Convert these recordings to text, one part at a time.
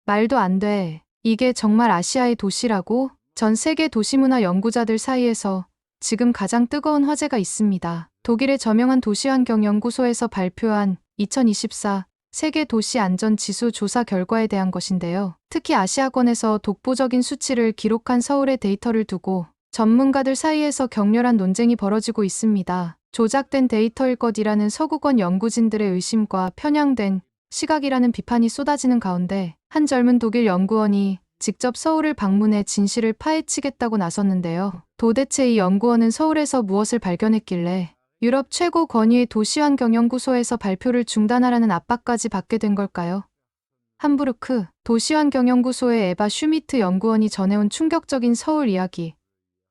말도 안 돼. 이게 정말 아시아의 도시라고? 전 세계 도시문화 연구자들 사이에서 지금 가장 뜨거운 화제가 있습니다. 독일의 저명한 도시환경연구소에서 발표한 2024 세계 도시 안전 지수 조사 결과에 대한 것인데요. 특히 아시아권에서 독보적인 수치를 기록한 서울의 데이터를 두고 전문가들 사이에서 격렬한 논쟁이 벌어지고 있습니다. 조작된 데이터일 것이라는 서구권 연구진들의 의심과 편향된 시각이라는 비판이 쏟아지는 가운데 한 젊은 독일 연구원이 직접 서울을 방문해 진실을 파헤치겠다고 나섰는데요. 도대체 이 연구원은 서울에서 무엇을 발견했길래 유럽 최고 권위의 도시환경연구소에서 발표를 중단하라는 압박까지 받게 된 걸까요? 함부르크 도시환경연구소의 에바 슈미트 연구원이 전해온 충격적인 서울 이야기.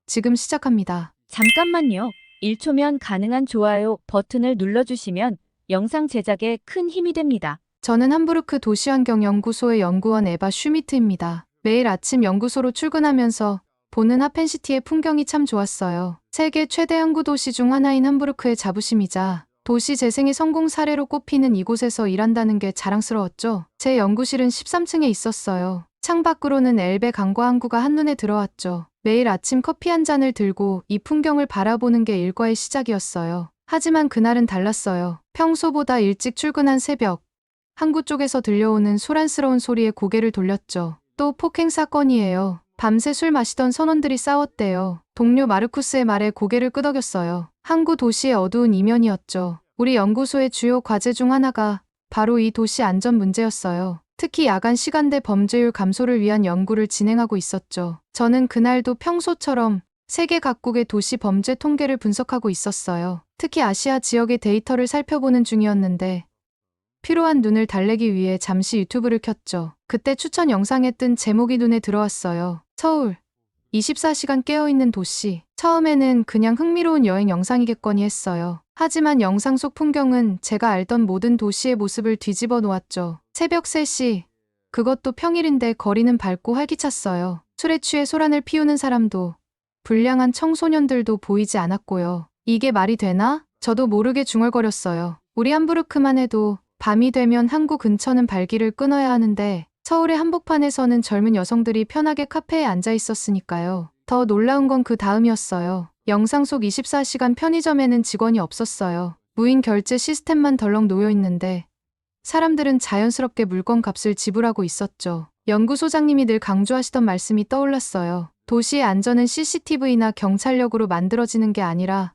지금 시작합니다. 잠깐만요. 1초면 가능한 좋아요 버튼을 눌러주시면 영상 제작에 큰 힘이 됩니다. 저는 함부르크 도시환경연구소의 연구원 에바 슈미트입니다. 매일 아침 연구소로 출근하면서 보는 하펜시티의 풍경이 참 좋았어요. 세계 최대 항구 도시 중 하나인 함부르크의 자부심이자 도시 재생의 성공 사례로 꼽히는 이곳에서 일한다는 게 자랑스러웠죠. 제 연구실은 13층에 있었어요. 창밖으로는 엘베 강과 항구가 한눈에 들어왔죠. 매일 아침 커피 한 잔을 들고 이 풍경을 바라보는 게 일과의 시작이었어요. 하지만 그날은 달랐어요. 평소보다 일찍 출근한 새벽, 항구 쪽에서 들려오는 소란스러운 소리에 고개를 돌렸죠. 또 폭행 사건이에요. 밤새 술 마시던 선원들이 싸웠대요. 동료 마르쿠스의 말에 고개를 끄덕였어요. 항구 도시의 어두운 이면이었죠. 우리 연구소의 주요 과제 중 하나가 바로 이 도시 안전 문제였어요. 특히 야간 시간대 범죄율 감소를 위한 연구를 진행하고 있었죠. 저는 그날도 평소처럼 세계 각국의 도시 범죄 통계를 분석하고 있었어요. 특히 아시아 지역의 데이터를 살펴보는 중이었는데 피로한 눈을 달래기 위해 잠시 유튜브를 켰죠. 그때 추천 영상에 뜬 제목이 눈에 들어왔어요. 서울 24시간 깨어있는 도시. 처음에는 그냥 흥미로운 여행 영상이겠거니 했어요. 하지만 영상 속 풍경은 제가 알던 모든 도시의 모습을 뒤집어 놓았죠. 새벽 3시. 그것도 평일인데 거리는 밝고 활기찼어요. 술에 취해 소란을 피우는 사람도 불량한 청소년들도 보이지 않았고요. 이게 말이 되나? 저도 모르게 중얼거렸어요. 우리 함부르크만 해도 밤이 되면 항구 근처는 발길을 끊어야 하는데 서울의 한복판에서는 젊은 여성들이 편하게 카페에 앉아 있었으니까요. 더 놀라운 건 그 다음이었어요. 영상 속 24시간 편의점에는 직원이 없었어요. 무인 결제 시스템만 덜렁 놓여 있는데 사람들은 자연스럽게 물건 값을 지불하고 있었죠. 연구소장님이 늘 강조하시던 말씀이 떠올랐어요. 도시의 안전은 CCTV나 경찰력으로 만들어지는 게 아니라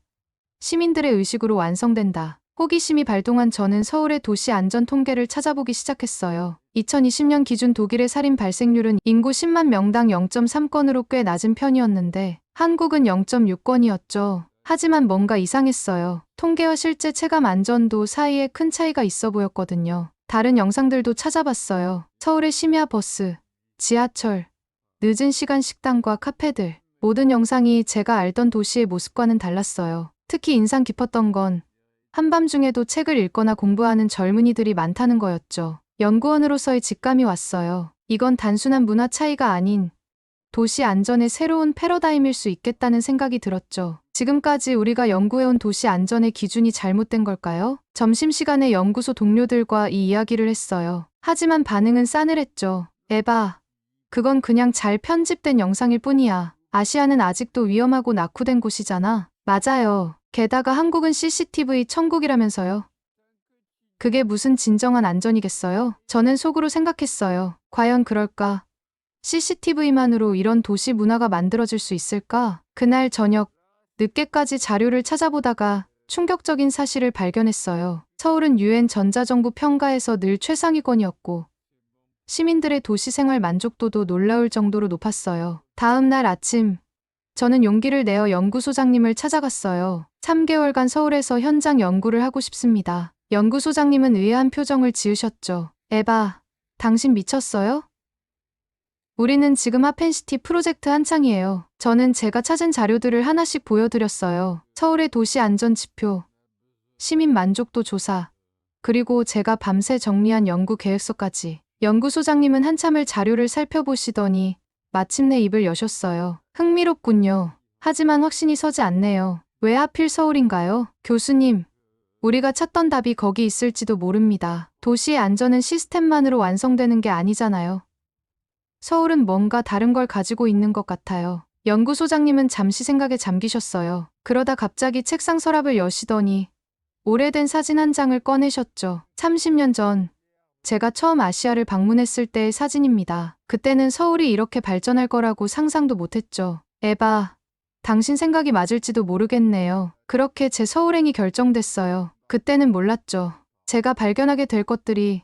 시민들의 의식으로 완성된다. 호기심이 발동한 저는 서울의 도시 안전 통계를 찾아보기 시작했어요. 2020년 기준 독일의 살인 발생률은 인구 10만 명당 0.3건으로 꽤 낮은 편이었는데 한국은 0.6건이었죠. 하지만 뭔가 이상했어요. 통계와 실제 체감 안전도 사이에 큰 차이가 있어 보였거든요. 다른 영상들도 찾아봤어요. 서울의 심야 버스, 지하철, 늦은 시간 식당과 카페들. 모든 영상이 제가 알던 도시의 모습과는 달랐어요. 특히 인상 깊었던 건 한밤중에도 책을 읽거나 공부하는 젊은이들이 많다는 거였죠. 연구원으로서의 직감이 왔어요. 이건 단순한 문화 차이가 아닌 도시 안전의 새로운 패러다임일 수 있겠다는 생각이 들었죠. 지금까지 우리가 연구해온 도시 안전의 기준이 잘못된 걸까요? 점심시간에 연구소 동료들과 이 이야기를 했어요. 하지만 반응은 싸늘했죠. 에바, 그건 그냥 잘 편집된 영상일 뿐이야. 아시아는 아직도 위험하고 낙후된 곳이잖아. 맞아요. 게다가 한국은 CCTV 천국이라면서요. 그게 무슨 진정한 안전이겠어요? 저는 속으로 생각했어요. 과연 그럴까? CCTV만으로 이런 도시 문화가 만들어질 수 있을까? 그날 저녁 늦게까지 자료를 찾아보다가 충격적인 사실을 발견했어요. 서울은 UN 전자정부 평가에서 늘 최상위권이었고 시민들의 도시 생활 만족도도 놀라울 정도로 높았어요. 다음 날 아침 저는 용기를 내어 연구소장님을 찾아갔어요. 3개월간 서울에서 현장 연구를 하고 싶습니다. 연구소장님은 의아한 표정을 지으셨죠. 에바, 당신 미쳤어요? 우리는 지금 하펜시티 프로젝트 한창이에요. 저는 제가 찾은 자료들을 하나씩 보여드렸어요. 서울의 도시 안전 지표, 시민 만족도 조사, 그리고 제가 밤새 정리한 연구 계획서까지. 연구소장님은 한참을 자료를 살펴보시더니 마침내 입을 여셨어요. 흥미롭군요. 하지만 확신이 서지 않네요. 왜 하필 서울인가요? 교수님, 우리가 찾던 답이 거기 있을지도 모릅니다. 도시의 안전은 시스템만으로 완성되는 게 아니잖아요. 서울은 뭔가 다른 걸 가지고 있는 것 같아요. 연구소장님은 잠시 생각에 잠기셨어요. 그러다 갑자기 책상 서랍을 여시더니 오래된 사진 한 장을 꺼내셨죠. 30년 전 제가 처음 아시아를 방문했을 때의 사진입니다. 그때는 서울이 이렇게 발전할 거라고 상상도 못했죠. 에바, 당신 생각이 맞을지도 모르겠네요. 그렇게 제 서울행이 결정됐어요. 그때는 몰랐죠. 제가 발견하게 될 것들이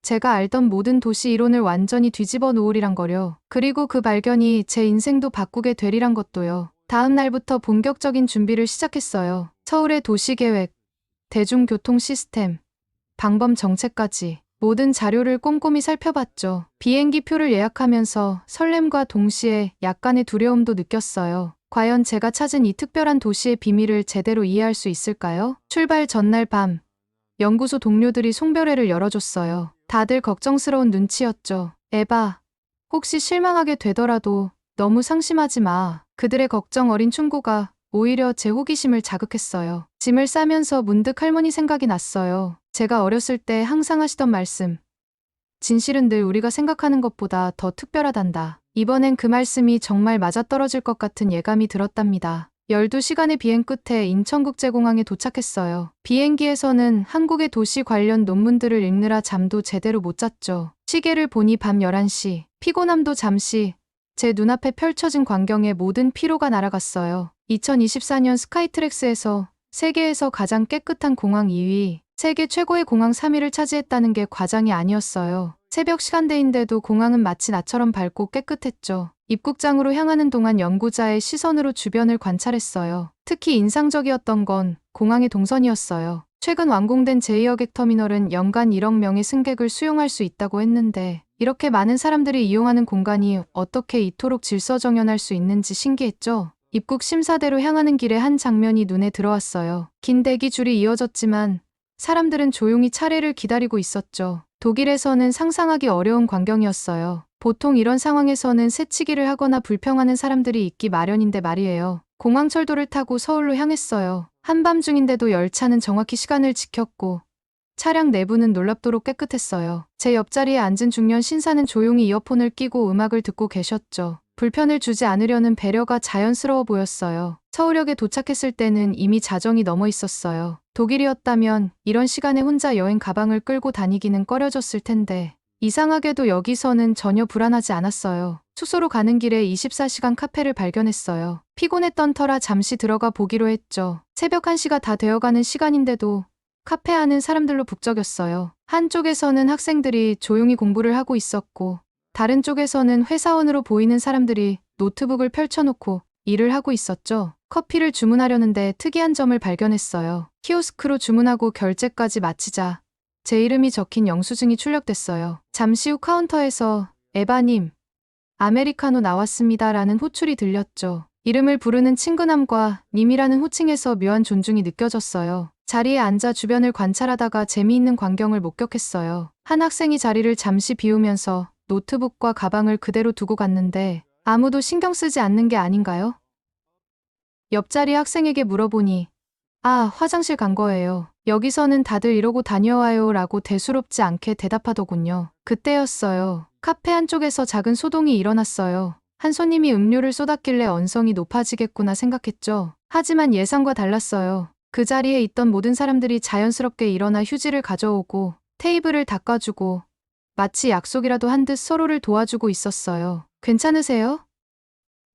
제가 알던 모든 도시 이론을 완전히 뒤집어 놓으리란 거요. 그리고 그 발견이 제 인생도 바꾸게 되리란 것도요. 다음 날부터 본격적인 준비를 시작했어요. 서울의 도시계획, 대중교통 시스템, 방범 정책까지 모든 자료를 꼼꼼히 살펴봤죠. 비행기 표를 예약하면서 설렘과 동시에 약간의 두려움도 느꼈어요. 과연 제가 찾은 이 특별한 도시의 비밀을 제대로 이해할 수 있을까요? 출발 전날 밤, 연구소 동료들이 송별회를 열어줬어요. 다들 걱정스러운 눈치였죠. 에바, 혹시 실망하게 되더라도 너무 상심하지 마. 그들의 걱정 어린 충고가 오히려 제 호기심을 자극했어요. 짐을 싸면서 문득 할머니 생각이 났어요. 제가 어렸을 때 항상 하시던 말씀. 진실은 늘 우리가 생각하는 것보다 더 특별하단다. 이번엔 그 말씀이 정말 맞아떨어질 것 같은 예감이 들었답니다. 12시간의 비행 끝에 인천국제공항에 도착했어요. 비행기에서는 한국의 도시 관련 논문들을 읽느라 잠도 제대로 못 잤죠. 시계를 보니 밤 11시. 피곤함도 잠시 제 눈앞에 펼쳐진 광경에 모든 피로가 날아갔어요. 2024년 스카이트랙스에서 세계에서 가장 깨끗한 공항 2위, 세계 최고의 공항 3위를 차지했다는 게 과장이 아니었어요. 새벽 시간대인데도 공항은 마치 나처럼 밝고 깨끗했죠. 입국장으로 향하는 동안 연구자의 시선으로 주변을 관찰했어요. 특히 인상적이었던 건 공항의 동선이었어요. 최근 완공된 제2여객터미널은 연간 1억 명의 승객을 수용할 수 있다고 했는데 이렇게 많은 사람들이 이용하는 공간이 어떻게 이토록 질서정연할 수 있는지 신기했죠. 입국 심사대로 향하는 길에 한 장면이 눈에 들어왔어요. 긴 대기줄이 이어졌지만 사람들은 조용히 차례를 기다리고 있었죠. 독일에서는 상상하기 어려운 광경이었어요. 보통 이런 상황에서는 새치기를 하거나 불평하는 사람들이 있기 마련인데 말이에요. 공항철도를 타고 서울로 향했어요. 한밤중인데도 열차는 정확히 시간을 지켰고 차량 내부는 놀랍도록 깨끗했어요. 제 옆자리에 앉은 중년 신사는 조용히 이어폰을 끼고 음악을 듣고 계셨죠. 불편을 주지 않으려는 배려가 자연스러워 보였어요. 서울역에 도착했을 때는 이미 자정이 넘어 있었어요. 독일이었다면 이런 시간에 혼자 여행 가방을 끌고 다니기는 꺼려졌을 텐데 이상하게도 여기서는 전혀 불안하지 않았어요. 숙소로 가는 길에 24시간 카페를 발견했어요. 피곤했던 터라 잠시 들어가 보기로 했죠. 새벽 1시가 다 되어가는 시간인데도 카페 안은 사람들로 북적였어요. 한쪽에서는 학생들이 조용히 공부를 하고 있었고 다른 쪽에서는 회사원으로 보이는 사람들이 노트북을 펼쳐놓고 일을 하고 있었죠. 커피를 주문하려는데 특이한 점을 발견했어요. 키오스크로 주문하고 결제까지 마치자 제 이름이 적힌 영수증이 출력됐어요. 잠시 후 카운터에서 에바님, 아메리카노 나왔습니다 라는 호출이 들렸죠. 이름을 부르는 친근함과 님이라는 호칭에서 묘한 존중이 느껴졌어요. 자리에 앉아 주변을 관찰하다가 재미있는 광경을 목격했어요. 한 학생이 자리를 잠시 비우면서 노트북과 가방을 그대로 두고 갔는데 아무도 신경 쓰지 않는 게 아닌가요? 옆자리 학생에게 물어보니 아, 화장실 간 거예요. 여기서는 다들 이러고 다녀와요 라고 대수롭지 않게 대답하더군요. 그때였어요. 카페 한쪽에서 작은 소동이 일어났어요. 한 손님이 음료를 쏟았길래 언성이 높아지겠구나 생각했죠. 하지만 예상과 달랐어요. 그 자리에 있던 모든 사람들이 자연스럽게 일어나 휴지를 가져오고 테이블을 닦아주고 마치 약속이라도 한 듯 서로를 도와주고 있었어요. 괜찮으세요?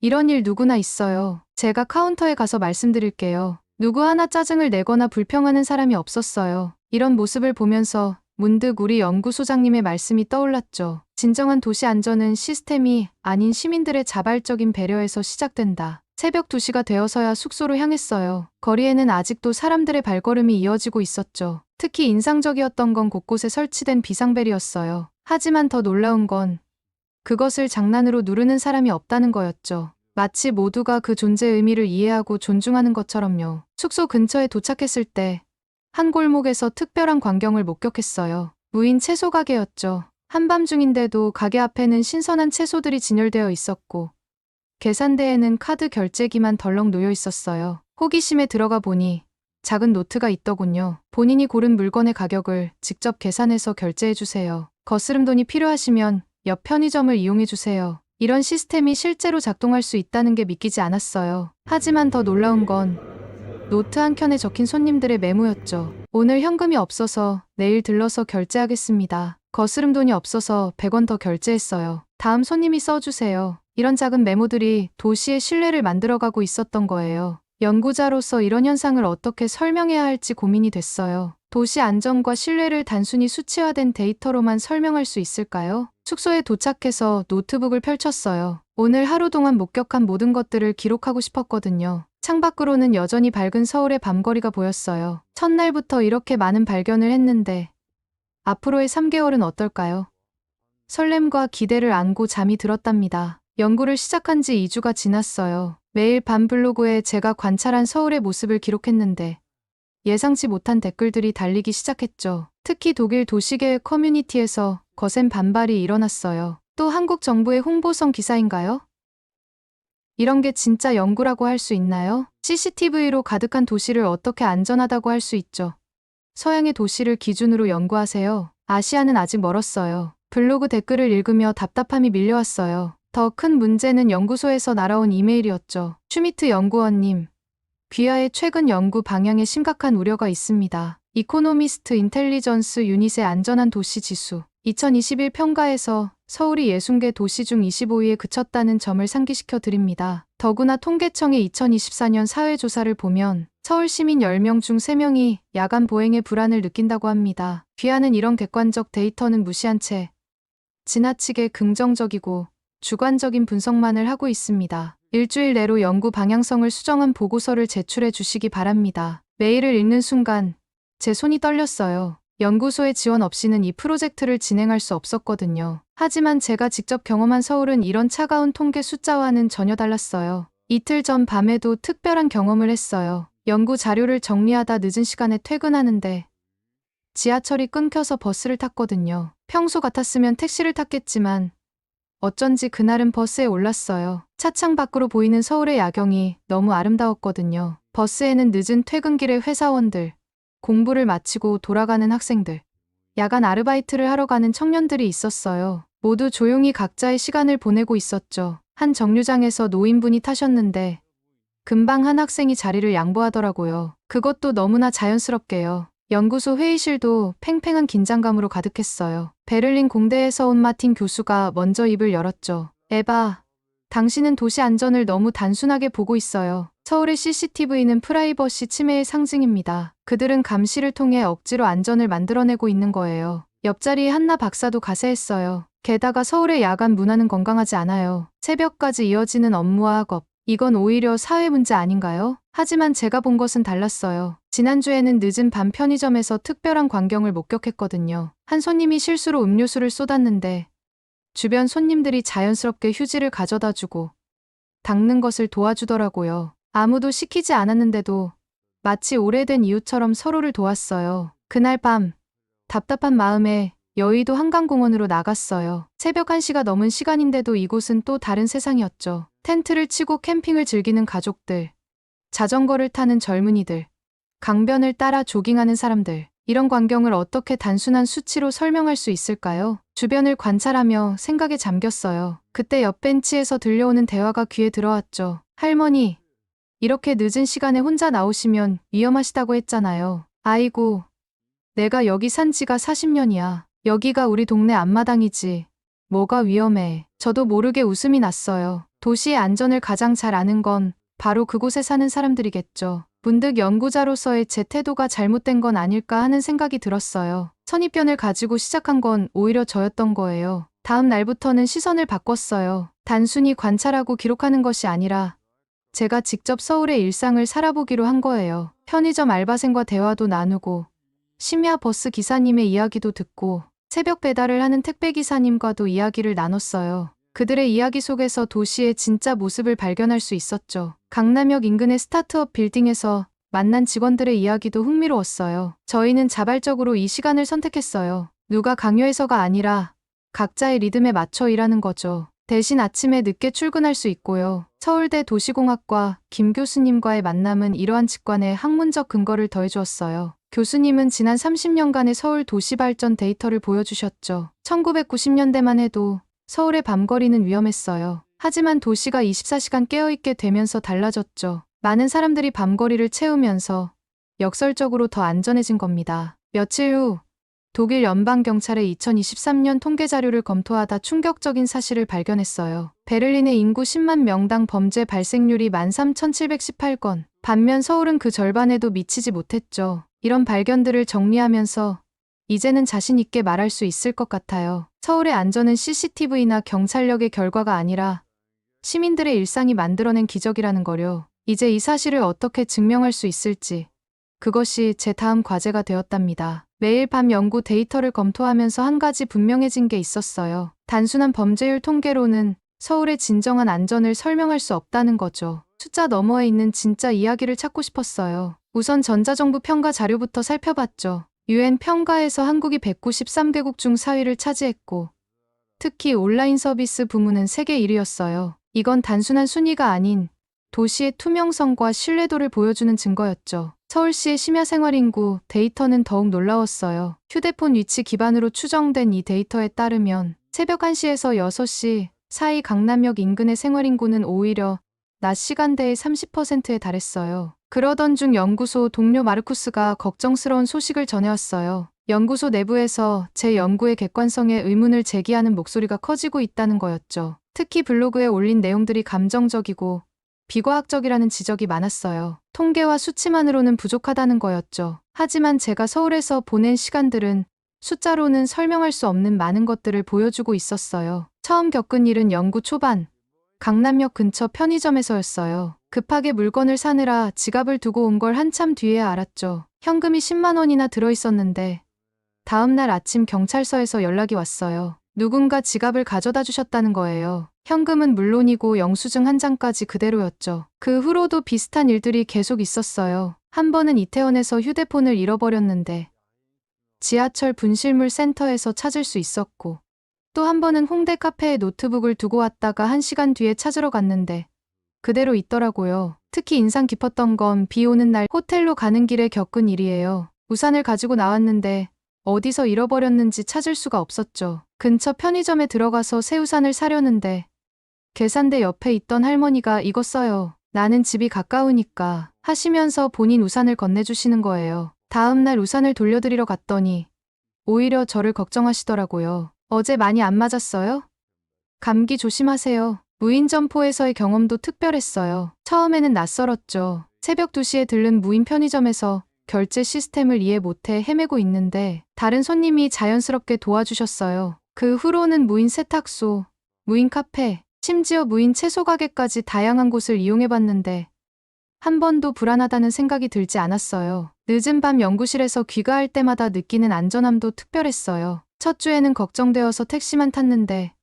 이런 일 누구나 있어요. 제가 카운터에 가서 말씀드릴게요. 누구 하나 짜증을 내거나 불평하는 사람이 없었어요. 이런 모습을 보면서 문득 우리 연구소장님의 말씀이 떠올랐죠. 진정한 도시 안전은 시스템이 아닌 시민들의 자발적인 배려에서 시작된다. 새벽 2시가 되어서야 숙소로 향했어요. 거리에는 아직도 사람들의 발걸음이 이어지고 있었죠. 특히 인상적이었던 건 곳곳에 설치된 비상벨이었어요. 하지만 더 놀라운 건 그것을 장난으로 누르는 사람이 없다는 거였죠. 마치 모두가 그 존재의 의미를 이해하고 존중하는 것처럼요. 숙소 근처에 도착했을 때 한 골목에서 특별한 광경을 목격했어요. 무인 채소 가게였죠. 한밤중인데도 가게 앞에는 신선한 채소들이 진열되어 있었고 계산대에는 카드 결제기만 덜렁 놓여 있었어요. 호기심에 들어가 보니 작은 노트가 있더군요. 본인이 고른 물건의 가격을 직접 계산해서 결제해주세요. 거스름 돈이 필요하시면 옆 편의점을 이용해 주세요. 이런 시스템이 실제로 작동할 수 있다는 게 믿기지 않았어요. 하지만 더 놀라운 건 노트 한 켠에 적힌 손님들의 메모였죠. 오늘 현금이 없어서 내일 들러서 결제하겠습니다. 거스름 돈이 없어서 100원 더 결제했어요. 다음 손님이 써주세요. 이런 작은 메모들이 도시의 신뢰를 만들어가고 있었던 거예요. 연구자로서 이런 현상을 어떻게 설명해야 할지 고민이 됐어요. 도시 안전과 신뢰를 단순히 수치화된 데이터로만 설명할 수 있을까요? 숙소에 도착해서 노트북을 펼쳤어요. 오늘 하루 동안 목격한 모든 것들을 기록하고 싶었거든요. 창밖으로는 여전히 밝은 서울의 밤거리가 보였어요. 첫날부터 이렇게 많은 발견을 했는데 앞으로의 3개월은 어떨까요? 설렘과 기대를 안고 잠이 들었답니다. 연구를 시작한 지 2주가 지났어요. 매일 밤 블로그에 제가 관찰한 서울의 모습을 기록했는데 예상치 못한 댓글들이 달리기 시작했죠. 특히 독일 도시계획 커뮤니티에서 거센 반발이 일어났어요. 또 한국 정부의 홍보성 기사인가요? 이런 게 진짜 연구라고 할 수 있나요? CCTV로 가득한 도시를 어떻게 안전하다고 할 수 있죠? 서양의 도시를 기준으로 연구하세요. 아시아는 아직 멀었어요. 블로그 댓글을 읽으며 답답함이 밀려왔어요. 더 큰 문제는 연구소에서 날아온 이메일이었죠. 슈미트 연구원님, 귀하의 최근 연구 방향에 심각한 우려가 있습니다. 이코노미스트 인텔리전스 유닛의 안전한 도시 지수 2021 평가에서 서울이 60개 도시 중 25위에 그쳤다는 점을 상기시켜 드립니다. 더구나 통계청의 2024년 사회조사를 보면 서울 시민 10명 중 3명이 야간 보행에 불안을 느낀다고 합니다. 귀하는 이런 객관적 데이터는 무시한 채 지나치게 긍정적이고 주관적인 분석만을 하고 있습니다. 일주일 내로 연구 방향성을 수정한 보고서를 제출해 주시기 바랍니다. 메일을 읽는 순간 제 손이 떨렸어요. 연구소의 지원 없이는 이 프로젝트를 진행할 수 없었거든요. 하지만 제가 직접 경험한 서울은 이런 차가운 통계 숫자와는 전혀 달랐어요. 이틀 전 밤에도 특별한 경험을 했어요. 연구 자료를 정리하다 늦은 시간에 퇴근하는데 지하철이 끊겨서 버스를 탔거든요. 평소 같았으면 택시를 탔겠지만 어쩐지 그날은 버스에 올랐어요. 차창 밖으로 보이는 서울의 야경이 너무 아름다웠거든요. 버스에는 늦은 퇴근길의 회사원들, 공부를 마치고 돌아가는 학생들, 야간 아르바이트를 하러 가는 청년들이 있었어요. 모두 조용히 각자의 시간을 보내고 있었죠. 한 정류장에서 노인분이 타셨는데 금방 한 학생이 자리를 양보하더라고요. 그것도 너무나 자연스럽게요. 연구소 회의실도 팽팽한 긴장감으로 가득했어요. 베를린 공대에서 온 마틴 교수가 먼저 입을 열었죠. 에바, 당신은 도시 안전을 너무 단순하게 보고 있어요. 서울의 CCTV는 프라이버시 침해의 상징입니다. 그들은 감시를 통해 억지로 안전을 만들어내고 있는 거예요. 옆자리의 한나 박사도 가세했어요. 게다가 서울의 야간 문화는 건강하지 않아요. 새벽까지 이어지는 업무와 학업. 이건 오히려 사회 문제 아닌가요? 하지만 제가 본 것은 달랐어요. 지난주에는 늦은 밤 편의점에서 특별한 광경을 목격했거든요. 한 손님이 실수로 음료수를 쏟았는데 주변 손님들이 자연스럽게 휴지를 가져다 주고 닦는 것을 도와주더라고요. 아무도 시키지 않았는데도 마치 오래된 이웃처럼 서로를 도왔어요. 그날 밤 답답한 마음에 여의도 한강공원으로 나갔어요. 새벽 1시가 넘은 시간인데도 이곳은 또 다른 세상이었죠. 텐트를 치고 캠핑을 즐기는 가족들, 자전거를 타는 젊은이들, 강변을 따라 조깅하는 사람들. 이런 광경을 어떻게 단순한 수치로 설명할 수 있을까요? 주변을 관찰하며 생각에 잠겼어요. 그때 옆 벤치에서 들려오는 대화가 귀에 들어왔죠. 할머니, 이렇게 늦은 시간에 혼자 나오시면 위험하시다고 했잖아요. 아이고, 내가 여기 산 지가 40년이야. 여기가 우리 동네 앞마당이지. 뭐가 위험해. 저도 모르게 웃음이 났어요. 도시의 안전을 가장 잘 아는 건 바로 그곳에 사는 사람들이겠죠. 문득 연구자로서의 제 태도가 잘못된 건 아닐까 하는 생각이 들었어요. 선입견을 가지고 시작한 건 오히려 저였던 거예요. 다음 날부터는 시선을 바꿨어요. 단순히 관찰하고 기록하는 것이 아니라 제가 직접 서울의 일상을 살아보기로 한 거예요. 편의점 알바생과 대화도 나누고 심야 버스 기사님의 이야기도 듣고 새벽 배달을 하는 택배기사님과도 이야기를 나눴어요. 그들의 이야기 속에서 도시의 진짜 모습을 발견할 수 있었죠. 강남역 인근의 스타트업 빌딩에서 만난 직원들의 이야기도 흥미로웠어요. 저희는 자발적으로 이 시간을 선택했어요. 누가 강요해서가 아니라 각자의 리듬에 맞춰 일하는 거죠. 대신 아침에 늦게 출근할 수 있고요. 서울대 도시공학과 김 교수님과의 만남은 이러한 직관에 학문적 근거를 더해주었어요. 교수님은 지난 30년간의 서울 도시 발전 데이터를 보여주셨죠. 1990년대만 해도 서울의 밤거리는 위험했어요. 하지만 도시가 24시간 깨어있게 되면서 달라졌죠. 많은 사람들이 밤거리를 채우면서 역설적으로 더 안전해진 겁니다. 며칠 후 독일 연방경찰의 2023년 통계 자료를 검토하다 충격적인 사실을 발견했어요. 베를린의 인구 10만 명당 범죄 발생률이 13,718건. 반면 서울은 그 절반에도 미치지 못했죠. 이런 발견들을 정리하면서 이제는 자신 있게 말할 수 있을 것 같아요. 서울의 안전은 CCTV나 경찰력의 결과가 아니라 시민들의 일상이 만들어낸 기적이라는 거요. 이제 이 사실을 어떻게 증명할 수 있을지, 그것이 제 다음 과제가 되었답니다. 매일 밤 연구 데이터를 검토하면서 한 가지 분명해진 게 있었어요. 단순한 범죄율 통계로는 서울의 진정한 안전을 설명할 수 없다는 거죠. 숫자 너머에 있는 진짜 이야기를 찾고 싶었어요. 우선 전자정부 평가 자료부터 살펴봤죠. UN 평가에서 한국이 193개국 중 4위를 차지했고, 특히 온라인 서비스 부문은 세계 1위였어요. 이건 단순한 순위가 아닌 도시의 투명성과 신뢰도를 보여주는 증거였죠. 서울시의 심야 생활 인구 데이터는 더욱 놀라웠어요. 휴대폰 위치 기반으로 추정된 이 데이터에 따르면 새벽 1시에서 6시 사이 강남역 인근의 생활 인구는 오히려 낮 시간대의 30%에 달했어요. 그러던 중 연구소 동료 마르쿠스가 걱정스러운 소식을 전해왔어요. 연구소 내부에서 제 연구의 객관성에 의문을 제기하는 목소리가 커지고 있다는 거였죠. 특히 블로그에 올린 내용들이 감정적이고 비과학적이라는 지적이 많았어요. 통계와 수치만으로는 부족하다는 거였죠. 하지만 제가 서울에서 보낸 시간들은 숫자로는 설명할 수 없는 많은 것들을 보여주고 있었어요. 처음 겪은 일은 연구 초반, 강남역 근처 편의점에서였어요. 급하게 물건을 사느라 지갑을 두고 온 걸 한참 뒤에야 알았죠. 현금이 10만 원이나 들어있었는데 다음 날 아침 경찰서에서 연락이 왔어요. 누군가 지갑을 가져다 주셨다는 거예요. 현금은 물론이고 영수증 한 장까지 그대로였죠. 그 후로도 비슷한 일들이 계속 있었어요. 한 번은 이태원에서 휴대폰을 잃어버렸는데 지하철 분실물 센터에서 찾을 수 있었고, 또 한 번은 홍대 카페에 노트북을 두고 왔다가 1시간 뒤에 찾으러 갔는데 그대로 있더라고요. 특히 인상 깊었던 건 비 오는 날 호텔로 가는 길에 겪은 일이에요. 우산을 가지고 나왔는데 어디서 잃어버렸는지 찾을 수가 없었죠. 근처 편의점에 들어가서 새 우산을 사려는데 계산대 옆에 있던 할머니가 이거 써요. 나는 집이 가까우니까 하시면서 본인 우산을 건네주시는 거예요. 다음 날 우산을 돌려드리러 갔더니 오히려 저를 걱정하시더라고요. 어제 많이 안 맞았어요? 감기 조심하세요. 무인 점포에서의 경험도 특별했어요. 처음에는 낯설었죠. 새벽 2시에 들른 무인 편의점에서 결제 시스템을 이해 못해 헤매고 있는데 다른 손님이 자연스럽게 도와주셨어요. 그 후로는 무인 세탁소, 무인 카페, 심지어 무인 채소 가게까지 다양한 곳을 이용해봤는데 한 번도 불안하다는 생각이 들지 않았어요. 늦은 밤 연구실에서 귀가할 때마다 느끼는 안전함도 특별했어요. 첫 주에는 걱정되어서 택시만 탔는데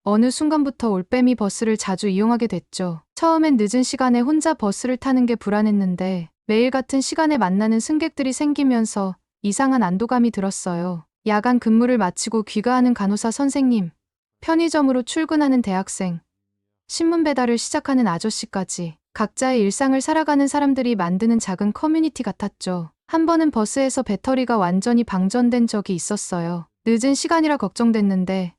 어느 순간부터 올빼미 버스를 자주 이용하게 됐죠. 처음엔 늦은 시간에 혼자 버스를 타는 게 불안했는데 매일 같은 시간에 만나는 승객들이 생기면서 이상한 안도감이 들었어요. 야간 근무를 마치고 귀가하는 간호사 선생님, 편의점으로 출근하는 대학생, 신문 배달을 시작하는 아저씨까지 각자의 일상을 살아가는 사람들이 만드는 작은 커뮤니티 같았죠. 한 번은 버스에서 배터리가 완전히 방전된 적이 있었어요. 늦은 시간이라 걱정됐는데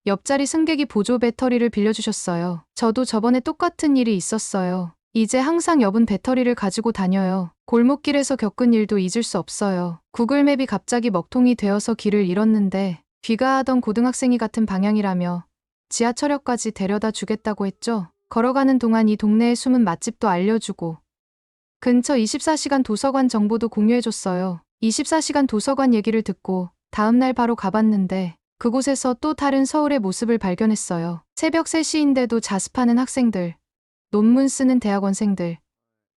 옆자리 승객이 보조 배터리를 빌려주셨어요. 저도 저번에 똑같은 일이 있었어요. 이제 항상 여분 배터리를 가지고 다녀요. 골목길에서 겪은 일도 잊을 수 없어요. 구글맵이 갑자기 먹통이 되어서 길을 잃었는데 귀가하던 고등학생이 같은 방향이라며 지하철역까지 데려다 주겠다고 했죠. 걸어가는 동안 이 동네의 숨은 맛집도 알려주고 근처 24시간 도서관 정보도 공유해줬어요. 24시간 도서관 얘기를 듣고 다음날 바로 가봤는데 그곳에서 또 다른 서울의 모습을 발견했어요. 새벽 3시인데도 자습하는 학생들, 논문 쓰는 대학원생들,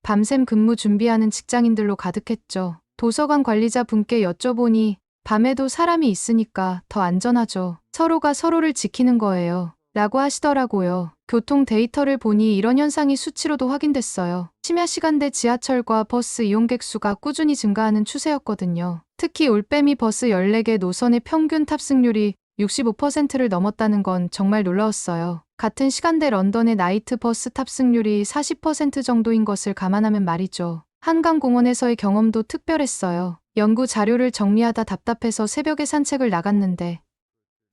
밤샘 근무 준비하는 직장인들로 가득했죠. 도서관 관리자 분께 여쭤보니 밤에도 사람이 있으니까 더 안전하죠. 서로가 서로를 지키는 거예요. 라고 하시더라고요. 교통 데이터를 보니 이런 현상이 수치로도 확인됐어요. 심야 시간대 지하철과 버스 이용객 수가 꾸준히 증가하는 추세였거든요. 특히 올빼미 버스 14개 노선의 평균 탑승률이 65%를 넘었다는 건 정말 놀라웠어요. 같은 시간대 런던의 나이트 버스 탑승률이 40% 정도인 것을 감안하면 말이죠. 한강공원에서의 경험도 특별했어요. 연구 자료를 정리하다 답답해서 새벽에 산책을 나갔는데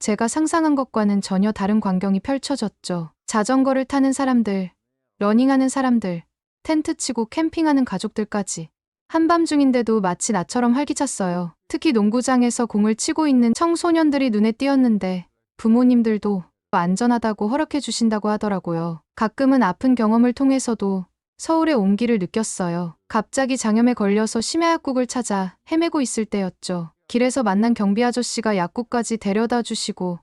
제가 상상한 것과는 전혀 다른 광경이 펼쳐졌죠. 자전거를 타는 사람들, 러닝하는 사람들, 텐트 치고 캠핑하는 가족들까지. 한밤중인데도 마치 나처럼 활기찼어요. 특히 농구장에서 공을 치고 있는 청소년들이 눈에 띄었는데 부모님들도 안전하다고 허락해 주신다고 하더라고요. 가끔은 아픈 경험을 통해서도 서울의 온기를 느꼈어요. 갑자기 장염에 걸려서 심야약국을 찾아 헤매고 있을 때였죠. 길에서 만난 경비 아저씨가 약국까지 데려다 주시고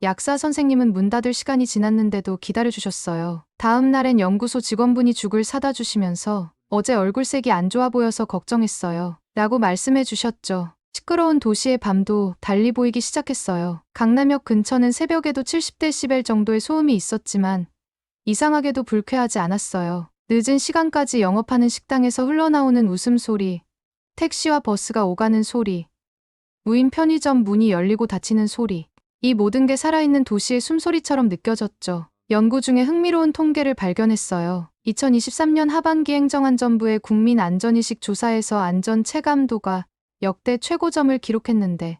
약사 선생님은 문 닫을 시간이 지났는데도 기다려주셨어요. 다음 날엔 연구소 직원분이 죽을 사다 주시면서 어제 얼굴색이 안 좋아 보여서 걱정했어요. 라고 말씀해 주셨죠. 시끄러운 도시의 밤도 달리 보이기 시작했어요. 강남역 근처는 새벽에도 70데시벨 정도의 소음이 있었지만 이상하게도 불쾌하지 않았어요. 늦은 시간까지 영업하는 식당에서 흘러나오는 웃음소리, 택시와 버스가 오가는 소리, 무인 편의점 문이 열리고 닫히는 소리. 이 모든 게 살아있는 도시의 숨소리처럼 느껴졌죠. 연구 중에 흥미로운 통계를 발견했어요. 2023년 하반기 행정안전부의 국민안전의식 조사에서 안전 체감도가 역대 최고점을 기록했는데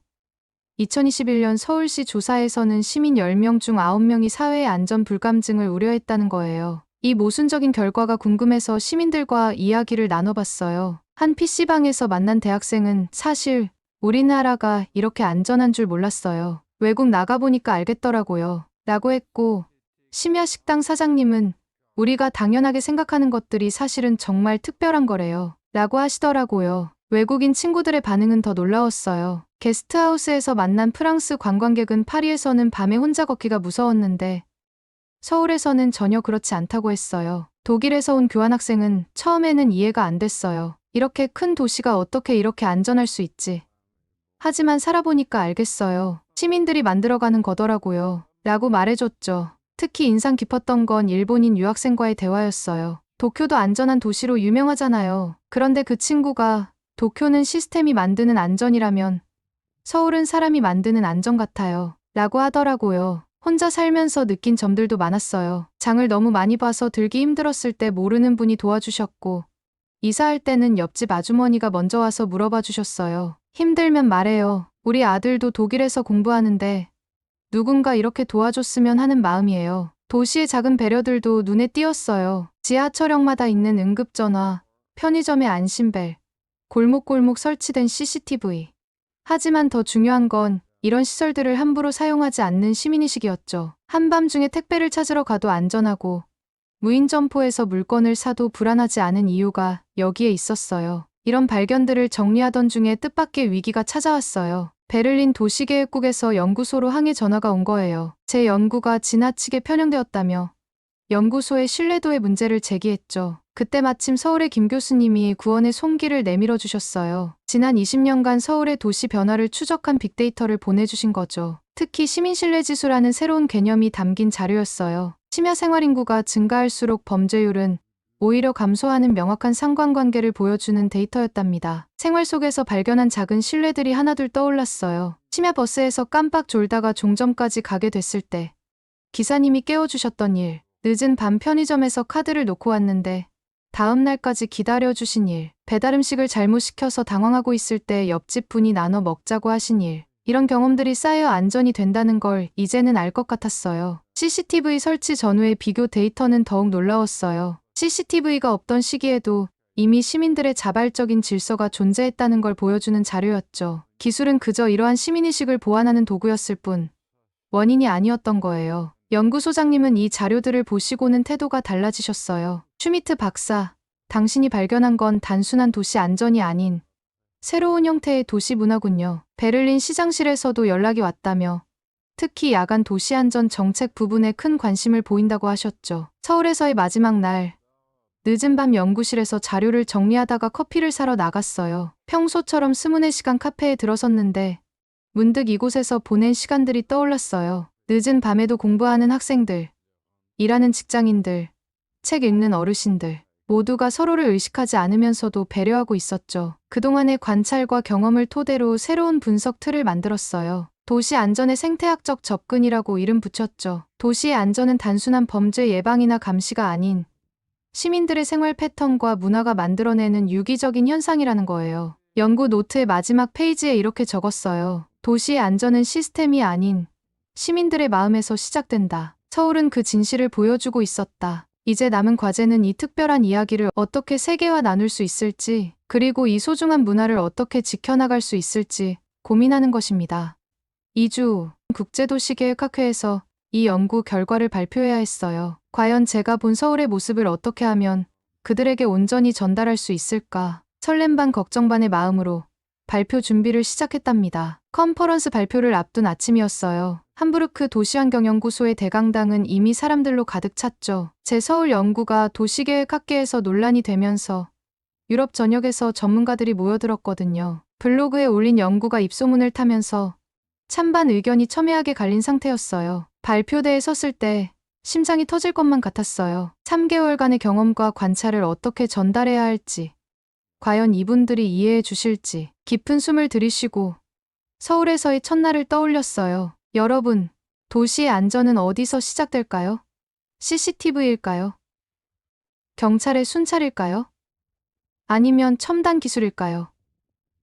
2021년 서울시 조사에서는 시민 10명 중 9명이 사회의 안전 불감증을 우려했다는 거예요. 이 모순적인 결과가 궁금해서 시민들과 이야기를 나눠봤어요. 한 PC방에서 만난 대학생은 사실 우리나라가 이렇게 안전한 줄 몰랐어요. 외국 나가보니까 알겠더라고요. 라고 했고, 심야 식당 사장님은 우리가 당연하게 생각하는 것들이 사실은 정말 특별한 거래요. 라고 하시더라고요. 외국인 친구들의 반응은 더 놀라웠어요. 게스트하우스에서 만난 프랑스 관광객은 파리에서는 밤에 혼자 걷기가 무서웠는데 서울에서는 전혀 그렇지 않다고 했어요. 독일에서 온 교환학생은 처음에는 이해가 안 됐어요. 이렇게 큰 도시가 어떻게 이렇게 안전할 수 있지? 하지만 살아보니까 알겠어요. 시민들이 만들어가는 거더라고요. 라고 말해줬죠. 특히 인상 깊었던 건 일본인 유학생과의 대화였어요. 도쿄도 안전한 도시로 유명하잖아요. 그런데 그 친구가 도쿄는 시스템이 만드는 안전이라면 서울은 사람이 만드는 안전 같아요. 라고 하더라고요. 혼자 살면서 느낀 점들도 많았어요. 장을 너무 많이 봐서 들기 힘들었을 때 모르는 분이 도와주셨고, 이사할 때는 옆집 아주머니가 먼저 와서 물어봐 주셨어요. 힘들면 말해요. 우리 아들도 독일에서 공부하는데 누군가 이렇게 도와줬으면 하는 마음이에요. 도시의 작은 배려들도 눈에 띄었어요. 지하철역마다 있는 응급전화, 편의점의 안심벨, 골목골목 설치된 CCTV. 하지만 더 중요한 건 이런 시설들을 함부로 사용하지 않는 시민의식이었죠. 한밤중에 택배를 찾으러 가도 안전하고 무인 점포에서 물건을 사도 불안하지 않은 이유가 여기에 있었어요. 이런 발견들을 정리하던 중에 뜻밖의 위기가 찾아왔어요. 베를린 도시계획국에서 연구소로 항의 전화가 온 거예요. 제 연구가 지나치게 편향되었다며 연구소의 신뢰도의 문제를 제기했죠. 그때 마침 서울의 김 교수님이 구원의 손길을 내밀어 주셨어요. 지난 20년간 서울의 도시 변화를 추적한 빅데이터를 보내주신 거죠. 특히 시민신뢰지수라는 새로운 개념이 담긴 자료였어요. 심야 생활 인구가 증가할수록 범죄율은 오히려 감소하는 명확한 상관관계를 보여주는 데이터였답니다. 생활 속에서 발견한 작은 신뢰들이 하나둘 떠올랐어요. 심야 버스에서 깜빡 졸다가 종점까지 가게 됐을 때 기사님이 깨워주셨던 일, 늦은 밤 편의점에서 카드를 놓고 왔는데 다음 날까지 기다려주신 일, 배달 음식을 잘못 시켜서 당황하고 있을 때 옆집 분이 나눠 먹자고 하신 일, 이런 경험들이 쌓여 안전이 된다는 걸 이제는 알 것 같았어요. CCTV 설치 전후의 비교 데이터는 더욱 놀라웠어요. CCTV가 없던 시기에도 이미 시민들의 자발적인 질서가 존재했다는 걸 보여주는 자료였죠. 기술은 그저 이러한 시민의식을 보완하는 도구였을 뿐 원인이 아니었던 거예요. 연구소장님은 이 자료들을 보시고는 태도가 달라지셨어요. 슈미트 박사, 당신이 발견한 건 단순한 도시 안전이 아닌 새로운 형태의 도시 문화군요. 베를린 시장실에서도 연락이 왔다며 특히 야간 도시안전 정책 부분에 큰 관심을 보인다고 하셨죠. 서울에서의 마지막 날, 늦은 밤 연구실에서 자료를 정리하다가 커피를 사러 나갔어요. 평소처럼 24시간 카페에 들어섰는데 문득 이곳에서 보낸 시간들이 떠올랐어요. 늦은 밤에도 공부하는 학생들, 일하는 직장인들, 책 읽는 어르신들, 모두가 서로를 의식하지 않으면서도 배려하고 있었죠. 그동안의 관찰과 경험을 토대로 새로운 분석 틀을 만들었어요. 도시 안전의 생태학적 접근이라고 이름 붙였죠. 도시의 안전은 단순한 범죄 예방이나 감시가 아닌 시민들의 생활 패턴과 문화가 만들어내는 유기적인 현상이라는 거예요. 연구 노트의 마지막 페이지에 이렇게 적었어요. 도시의 안전은 시스템이 아닌 시민들의 마음에서 시작된다. 서울은 그 진실을 보여주고 있었다. 이제 남은 과제는 이 특별한 이야기를 어떻게 세계와 나눌 수 있을지, 그리고 이 소중한 문화를 어떻게 지켜나갈 수 있을지 고민하는 것입니다. 2주 후 국제도시계획학회에서 이 연구 결과를 발표해야 했어요. 과연 제가 본 서울의 모습을 어떻게 하면 그들에게 온전히 전달할 수 있을까? 설렘 반 걱정 반의 마음으로 발표 준비를 시작했답니다. 컨퍼런스 발표를 앞둔 아침이었어요. 함부르크 도시환경연구소의 대강당은 이미 사람들로 가득 찼죠. 제 서울 연구가 도시계획학계에서 논란이 되면서 유럽 전역에서 전문가들이 모여들었거든요. 블로그에 올린 연구가 입소문을 타면서 찬반 의견이 첨예하게 갈린 상태였어요. 발표대에 섰을 때 심장이 터질 것만 같았어요. 3개월간의 경험과 관찰을 어떻게 전달해야 할지, 과연 이분들이 이해해 주실지, 깊은 숨을 들이쉬고 서울에서의 첫날을 떠올렸어요. 여러분, 도시의 안전은 어디서 시작될까요? CCTV일까요? 경찰의 순찰일까요? 아니면 첨단 기술일까요?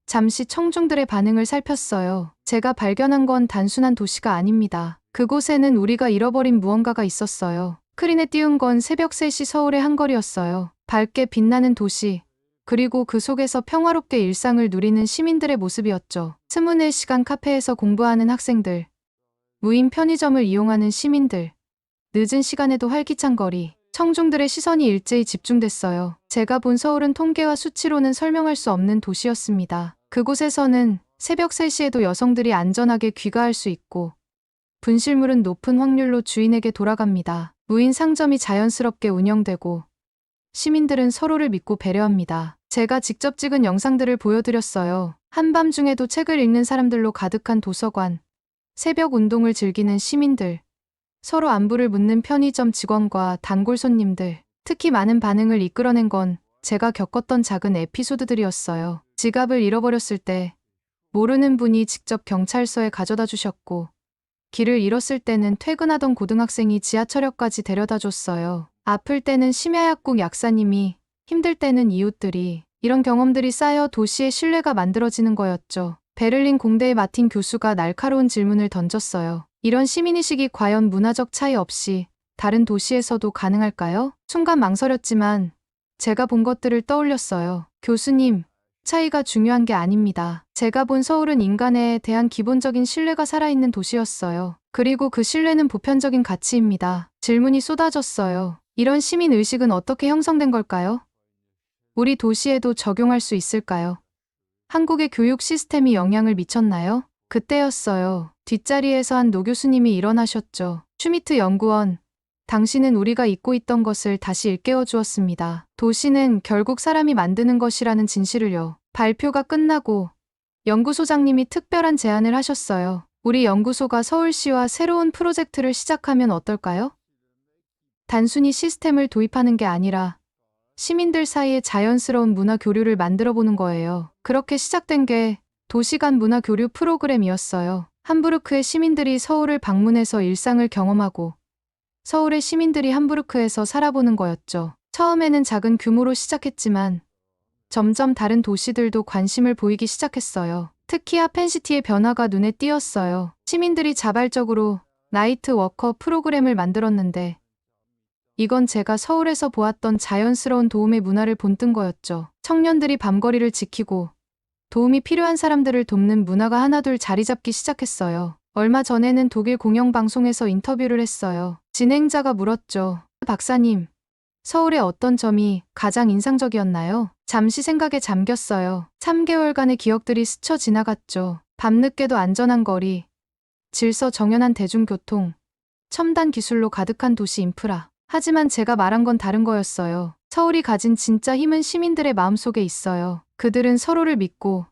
잠시 청중들의 반응을 살폈어요. 제가 발견한 건 단순한 도시가 아닙니다. 그곳에는 우리가 잃어버린 무언가가 있었어요. 스크린에 띄운 건 새벽 3시 서울의 한거리였어요. 밝게 빛나는 도시, 그리고 그 속에서 평화롭게 일상을 누리는 시민들의 모습이었죠. 24시간 카페에서 공부하는 학생들, 무인 편의점을 이용하는 시민들, 늦은 시간에도 활기찬 거리, 청중들의 시선이 일제히 집중됐어요. 제가 본 서울은 통계와 수치로는 설명할 수 없는 도시였습니다. 그곳에서는 새벽 3시에도 여성들이 안전하게 귀가할 수 있고, 분실물은 높은 확률로 주인에게 돌아갑니다. 무인 상점이 자연스럽게 운영되고, 시민들은 서로를 믿고 배려합니다. 제가 직접 찍은 영상들을 보여드렸어요. 한밤중에도 책을 읽는 사람들로 가득한 도서관, 새벽 운동을 즐기는 시민들, 서로 안부를 묻는 편의점 직원과 단골 손님들, 특히 많은 반응을 이끌어낸 건 제가 겪었던 작은 에피소드들이었어요. 지갑을 잃어버렸을 때 모르는 분이 직접 경찰서에 가져다 주셨고, 길을 잃었을 때는 퇴근하던 고등학생이 지하철역까지 데려다 줬어요. 아플 때는 심야약국 약사님이, 힘들 때는 이웃들이, 이런 경험들이 쌓여 도시의 신뢰가 만들어지는 거였죠. 베를린 공대의 마틴 교수가 날카로운 질문을 던졌어요. 이런 시민의식이 과연 문화적 차이 없이 다른 도시에서도 가능할까요? 순간 망설였지만 제가 본 것들을 떠올렸어요. 교수님, 차이가 중요한 게 아닙니다. 제가 본 서울은 인간에 대한 기본적인 신뢰가 살아있는 도시였어요. 그리고 그 신뢰는 보편적인 가치입니다. 질문이 쏟아졌어요. 이런 시민 의식은 어떻게 형성된 걸까요? 우리 도시에도 적용할 수 있을까요? 한국의 교육 시스템이 영향을 미쳤나요? 그때였어요. 뒷자리에서 한 노 교수님이 일어나셨죠. 슈미트 연구원, 당신은 우리가 잊고 있던 것을 다시 일깨워 주었습니다. 도시는 결국 사람이 만드는 것이라는 진실을요. 발표가 끝나고 연구소장님이 특별한 제안을 하셨어요. 우리 연구소가 서울시와 새로운 프로젝트를 시작하면 어떨까요? 단순히 시스템을 도입하는 게 아니라 시민들 사이에 자연스러운 문화 교류를 만들어 보는 거예요. 그렇게 시작된 게 도시간 문화 교류 프로그램이었어요. 함부르크의 시민들이 서울을 방문해서 일상을 경험하고, 서울의 시민들이 함부르크에서 살아보는 거였죠. 처음에는 작은 규모로 시작했지만 점점 다른 도시들도 관심을 보이기 시작했어요. 특히 하펜시티의 변화가 눈에 띄었어요. 시민들이 자발적으로 나이트 워커 프로그램을 만들었는데, 이건 제가 서울에서 보았던 자연스러운 도움의 문화를 본뜬 거였죠. 청년들이 밤거리를 지키고 도움이 필요한 사람들을 돕는 문화가 하나둘 자리 잡기 시작했어요. 얼마 전에는 독일 공영방송에서 인터뷰를 했어요. 진행자가 물었죠. 박사님, 서울의 어떤 점이 가장 인상적이었나요? 잠시 생각에 잠겼어요. 3개월간의 기억들이 스쳐 지나갔죠. 밤늦게도 안전한 거리, 질서 정연한 대중교통, 첨단 기술로 가득한 도시 인프라. 하지만 제가 말한 건 다른 거였어요. 서울이 가진 진짜 힘은 시민들의 마음속에 있어요. 그들은 서로를 믿고,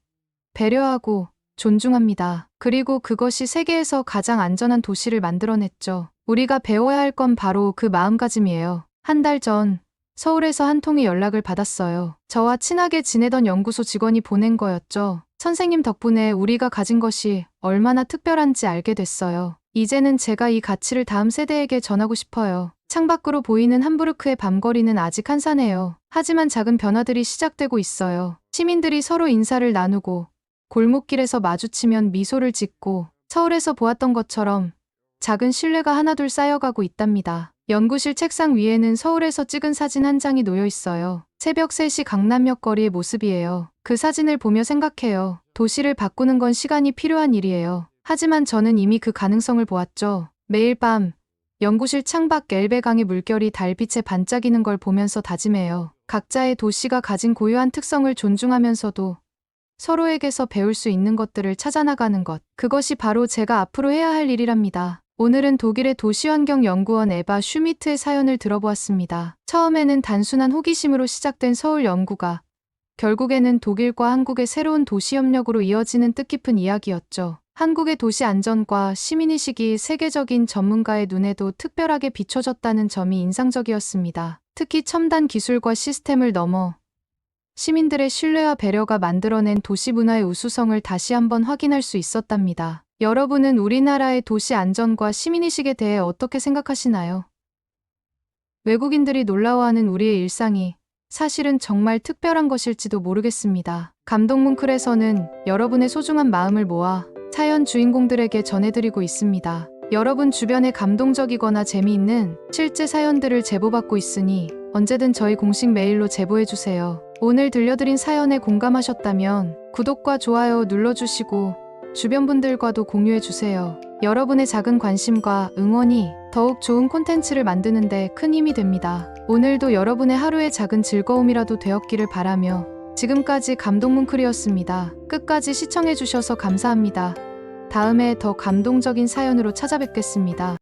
배려하고, 존중합니다. 그리고 그것이 세계에서 가장 안전한 도시를 만들어냈죠. 우리가 배워야 할 건 바로 그 마음가짐이에요. 한 달 전, 서울에서 한 통의 연락을 받았어요. 저와 친하게 지내던 연구소 직원이 보낸 거였죠. 선생님 덕분에 우리가 가진 것이 얼마나 특별한지 알게 됐어요. 이제는 제가 이 가치를 다음 세대에게 전하고 싶어요. 창밖으로 보이는 함부르크의 밤거리는 아직 한산해요. 하지만 작은 변화들이 시작되고 있어요. 시민들이 서로 인사를 나누고, 골목길에서 마주치면 미소를 짓고, 서울에서 보았던 것처럼 작은 신뢰가 하나둘 쌓여가고 있답니다. 연구실 책상 위에는 서울에서 찍은 사진 한 장이 놓여 있어요. 새벽 3시 강남역 거리의 모습이에요. 그 사진을 보며 생각해요. 도시를 바꾸는 건 시간이 필요한 일이에요. 하지만 저는 이미 그 가능성을 보았죠. 매일 밤 연구실 창밖 엘베강의 물결이 달빛에 반짝이는 걸 보면서 다짐해요. 각자의 도시가 가진 고유한 특성을 존중하면서도 서로에게서 배울 수 있는 것들을 찾아나가는 것. 그것이 바로 제가 앞으로 해야 할 일이랍니다. 오늘은 독일의 도시환경연구원 에바 슈미트의 사연을 들어보았습니다. 처음에는 단순한 호기심으로 시작된 서울 연구가 결국에는 독일과 한국의 새로운 도시협력으로 이어지는 뜻깊은 이야기였죠. 한국의 도시 안전과 시민의식이 세계적인 전문가의 눈에도 특별하게 비춰졌다는 점이 인상적이었습니다. 특히 첨단 기술과 시스템을 넘어 시민들의 신뢰와 배려가 만들어낸 도시 문화의 우수성을 다시 한번 확인할 수 있었답니다. 여러분은 우리나라의 도시 안전과 시민의식에 대해 어떻게 생각하시나요? 외국인들이 놀라워하는 우리의 일상이 사실은 정말 특별한 것일지도 모르겠습니다. 감동뭉클에서는 여러분의 소중한 마음을 모아 사연 주인공들에게 전해드리고 있습니다. 여러분 주변에 감동적이거나 재미있는 실제 사연들을 제보받고 있으니 언제든 저희 공식 메일로 제보해주세요. 오늘 들려드린 사연에 공감하셨다면 구독과 좋아요 눌러주시고 주변 분들과도 공유해주세요. 여러분의 작은 관심과 응원이 더욱 좋은 콘텐츠를 만드는 데 큰 힘이 됩니다. 오늘도 여러분의 하루의 작은 즐거움이라도 되었기를 바라며 지금까지 감동뭉클이었습니다. 끝까지 시청해주셔서 감사합니다. 다음에 더 감동적인 사연으로 찾아뵙겠습니다.